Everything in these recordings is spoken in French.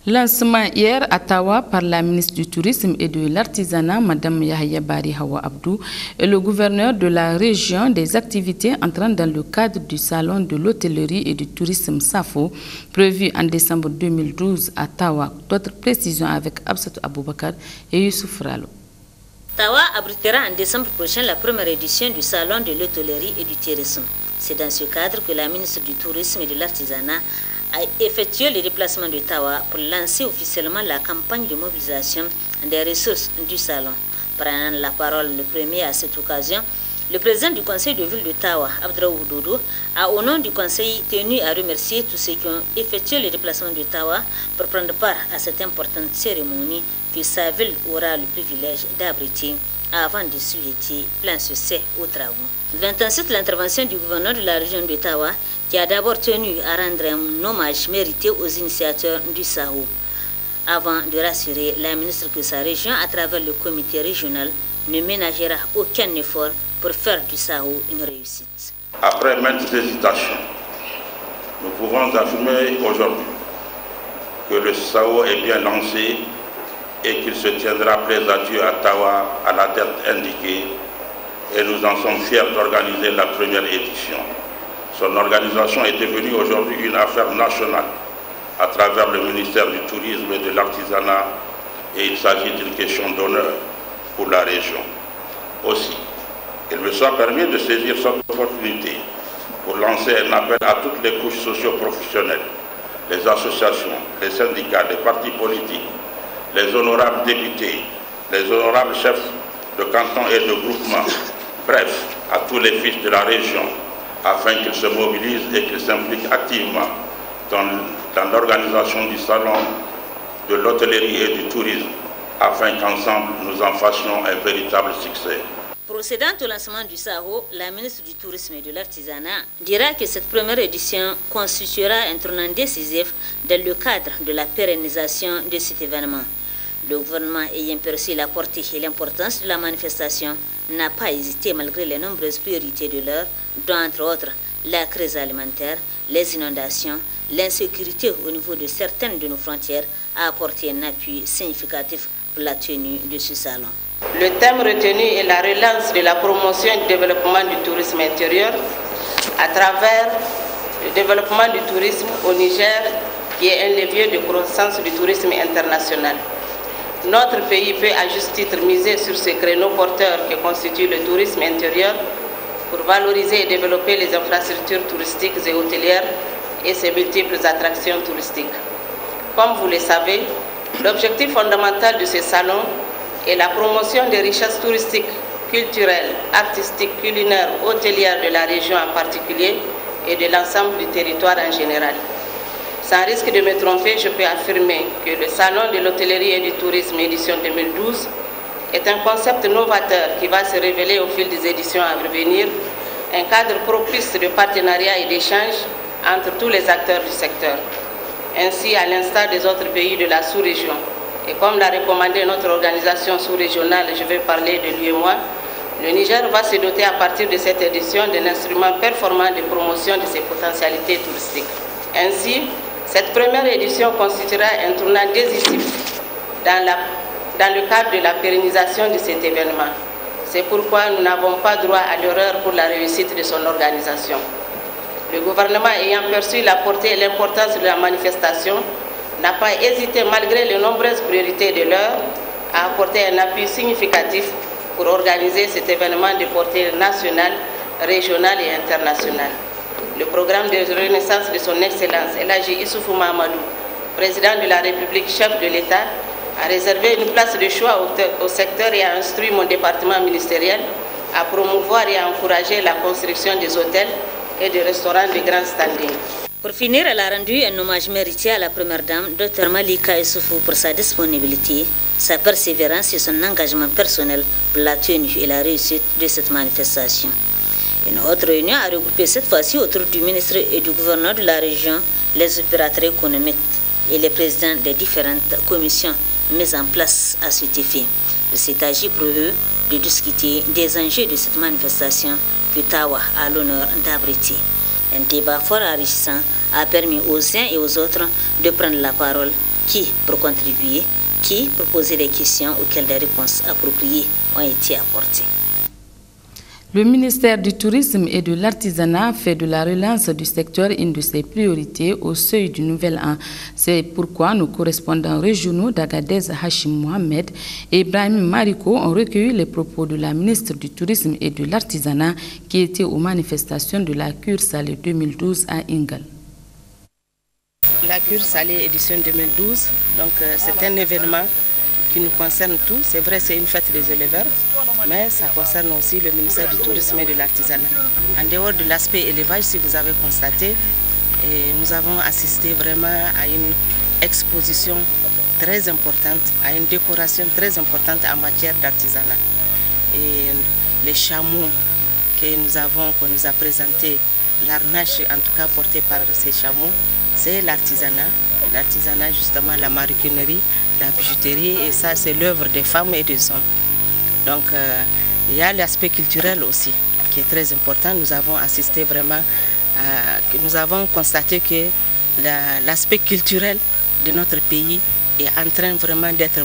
Lancement hier à Tawa par la ministre du Tourisme et de l'Artisanat, Mme Yahya Bari Hawa Abdou, et le gouverneur de la région des activités entrant dans le cadre du Salon de l'hôtellerie et du tourisme SAFO, prévu en décembre 2012 à Tawa. D'autres précisions avec Absatou Aboubakar et Youssouf Ralo. Tawa abritera en décembre prochain la première édition du Salon de l'hôtellerie et du tourisme. C'est dans ce cadre que la ministre du Tourisme et de l'Artisanat a effectué le déplacement de Tawa pour lancer officiellement la campagne de mobilisation des ressources du salon. Prenant la parole le premier à cette occasion, le président du conseil de ville de Tawa, Abdraou Dodo, a au nom du conseil tenu à remercier tous ceux qui ont effectué le déplacement de Tawa pour prendre part à cette importante cérémonie que sa ville aura le privilège d'abriter avant de souhaiter plein succès aux travaux. Vint ensuite l'intervention du gouverneur de la région de Tawa, qui a d'abord tenu à rendre un hommage mérité aux initiateurs du SAHO, avant de rassurer la ministre que sa région, à travers le comité régional, ne ménagera aucun effort pour faire du SAHO une réussite. Après maintes hésitations, nous pouvons affirmer aujourd'hui que le SAHO est bien lancé et qu'il se tiendra près à Dieu à Tawa à la date indiquée, et nous en sommes fiers d'organiser la première édition. Son organisation est devenue aujourd'hui une affaire nationale à travers le ministère du Tourisme et de l'Artisanat, et il s'agit d'une question d'honneur pour la région. Aussi, il me soit permis de saisir cette opportunité pour lancer un appel à toutes les couches socio-professionnelles, les associations, les syndicats, les partis politiques, les honorables députés, les honorables chefs de canton et de groupement, bref, à tous les fils de la région, afin qu'ils se mobilisent et qu'ils s'impliquent activement dans l'organisation du salon de l'hôtellerie et du tourisme, afin qu'ensemble nous en fassions un véritable succès. Procédant au lancement du SAHO, la ministre du Tourisme et de l'Artisanat dira que cette première édition constituera un tournant décisif dans le cadre de la pérennisation de cet événement. Le gouvernement ayant perçu la portée et l'importance de la manifestation n'a pas hésité malgré les nombreuses priorités de l'heure, dont entre autres la crise alimentaire, les inondations, l'insécurité au niveau de certaines de nos frontières, à apporter un appui significatif pour la tenue de ce salon. Le thème retenu est la relance de la promotion et du développement du tourisme intérieur à travers le développement du tourisme au Niger, qui est un levier de croissance du tourisme international. Notre pays peut à juste titre miser sur ce créneau porteur que constitue le tourisme intérieur pour valoriser et développer les infrastructures touristiques et hôtelières et ses multiples attractions touristiques. Comme vous le savez, l'objectif fondamental de ce salon est la promotion des richesses touristiques, culturelles, artistiques, culinaires, hôtelières de la région en particulier et de l'ensemble du territoire en général. Sans risque de me tromper, je peux affirmer que le Salon de l'hôtellerie et du tourisme édition 2012 est un concept novateur qui va se révéler au fil des éditions à venir, un cadre propice de partenariat et d'échange entre tous les acteurs du secteur. Ainsi, à l'instar des autres pays de la sous-région, et comme l'a recommandé notre organisation sous-régionale, je vais parler de l'UEMOA, le Niger va se doter à partir de cette édition d'un instrument performant de promotion de ses potentialités touristiques. Ainsi, cette première édition constituera un tournant décisif dans le cadre de la pérennisation de cet événement. C'est pourquoi nous n'avons pas droit à l'erreur pour la réussite de son organisation. Le gouvernement ayant perçu la portée et l'importance de la manifestation, n'a pas hésité, malgré les nombreuses priorités de l'heure, à apporter un appui significatif pour organiser cet événement de portée nationale, régionale et internationale. Le programme de renaissance de son Excellence, Elhaji Issoufou Mahamadou, président de la République, chef de l'État, a réservé une place de choix au secteur et a instruit mon département ministériel à promouvoir et à encourager la construction des hôtels et des restaurants de grand standing. Pour finir, elle a rendu un hommage mérité à la première dame, Dr Malika Issoufou, pour sa disponibilité, sa persévérance et son engagement personnel pour la tenue et la réussite de cette manifestation. Une autre réunion a regroupé cette fois-ci autour du ministre et du gouverneur de la région, les opérateurs économiques et les présidents des différentes commissions mises en place à cet effet. Il s'est agi pour eux de discuter des enjeux de cette manifestation que Tawa a l'honneur d'abriter. Un débat fort enrichissant a permis aux uns et aux autres de prendre la parole Qui pour contribuer? Qui pour poser des questions auxquelles des réponses appropriées ont été apportées? Le ministère du Tourisme et de l'Artisanat fait de la relance du secteur une de ses priorités au seuil du nouvel an. C'est pourquoi nos correspondants régionaux d'Agadez, Hachim Mohamed et Ibrahim Mariko ont recueilli les propos de la ministre du Tourisme et de l'Artisanat qui était aux manifestations de la Cure Salée 2012 à Ingal. La Cure Salée édition 2012, donc c'est un événement qui nous concerne tous. C'est vrai, c'est une fête des éleveurs, mais ça concerne aussi le ministère du Tourisme et de l'Artisanat. En dehors de l'aspect élevage, si vous avez constaté, nous avons assisté vraiment à une exposition très importante, à une décoration très importante en matière d'artisanat. Et les chameaux qu'on nous a présentés, l'arnache en tout cas portée par ces chameaux, c'est l'artisanat. L'artisanat, justement, la maroquinerie, la bijouterie, et ça, c'est l'œuvre des femmes et des hommes. Donc, il y a l'aspect culturel aussi, qui est très important. Nous avons assisté vraiment, nous avons constaté que l'aspect culturel de notre pays est en train vraiment d'être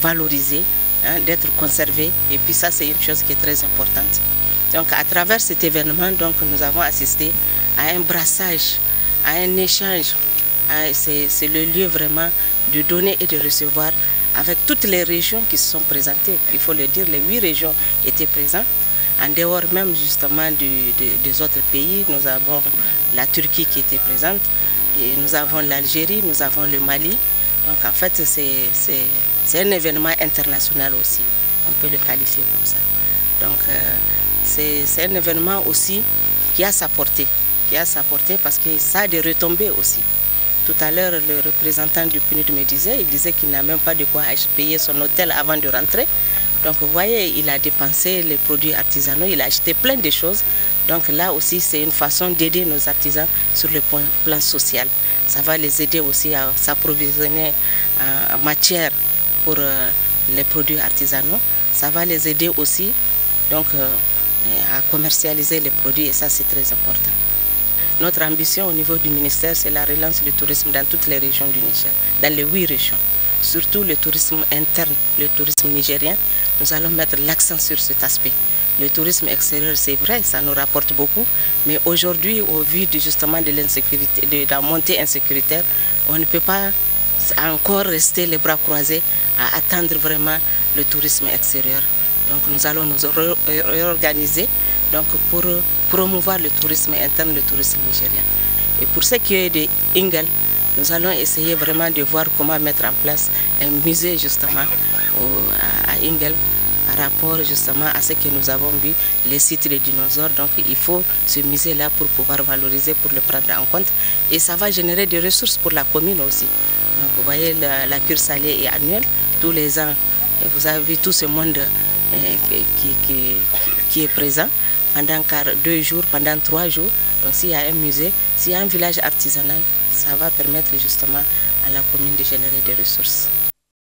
valorisé, hein, d'être conservé, et puis ça, c'est une chose qui est très importante. Donc, à travers cet événement, donc, nous avons assisté à un brassage, à un échange. C'est le lieu vraiment de donner et de recevoir avec toutes les régions qui se sont présentées. Il faut le dire, les 8 régions étaient présentes. En dehors même justement des autres pays, nous avons la Turquie qui était présente, et nous avons l'Algérie, nous avons le Mali. Donc en fait, c'est un événement international aussi, on peut le qualifier comme ça. Donc c'est un événement aussi qui a sa portée parce que ça a des retombées aussi. Tout à l'heure, le représentant du PNUD me disait qu'il n'a même pas de quoi payer son hôtel avant de rentrer. Donc vous voyez, il a dépensé les produits artisanaux, il a acheté plein de choses. Donc là aussi, c'est une façon d'aider nos artisans sur le plan social. Ça va les aider aussi à s'approvisionner en matière pour les produits artisanaux. Ça va les aider aussi donc, à commercialiser les produits, et ça, c'est très important. Notre ambition au niveau du ministère, c'est la relance du tourisme dans toutes les régions du Niger, dans les 8 régions. Surtout le tourisme interne, le tourisme nigérien, nous allons mettre l'accent sur cet aspect. Le tourisme extérieur, c'est vrai, ça nous rapporte beaucoup, mais aujourd'hui, au vu justement de l'insécurité, de la montée insécuritaire, on ne peut pas encore rester les bras croisés à attendre vraiment le tourisme extérieur. Donc nous allons nous réorganiser donc, pour promouvoir le tourisme interne, le tourisme nigérien. Et pour ce qui est de Ingal, nous allons essayer vraiment de voir comment mettre en place un musée justement à Ingal par rapport justement à ce que nous avons vu, les sites des dinosaures. Donc il faut ce musée-là pour pouvoir valoriser, pour le prendre en compte. Et ça va générer des ressources pour la commune aussi. Donc vous voyez, la Cure Salée est annuelle, tous les ans. Vous avez vu tout ce monde qui est présent pendant 2 jours, pendant 3 jours. Donc s'il y a un musée, s'il y a un village artisanal, ça va permettre justement à la commune de générer des ressources.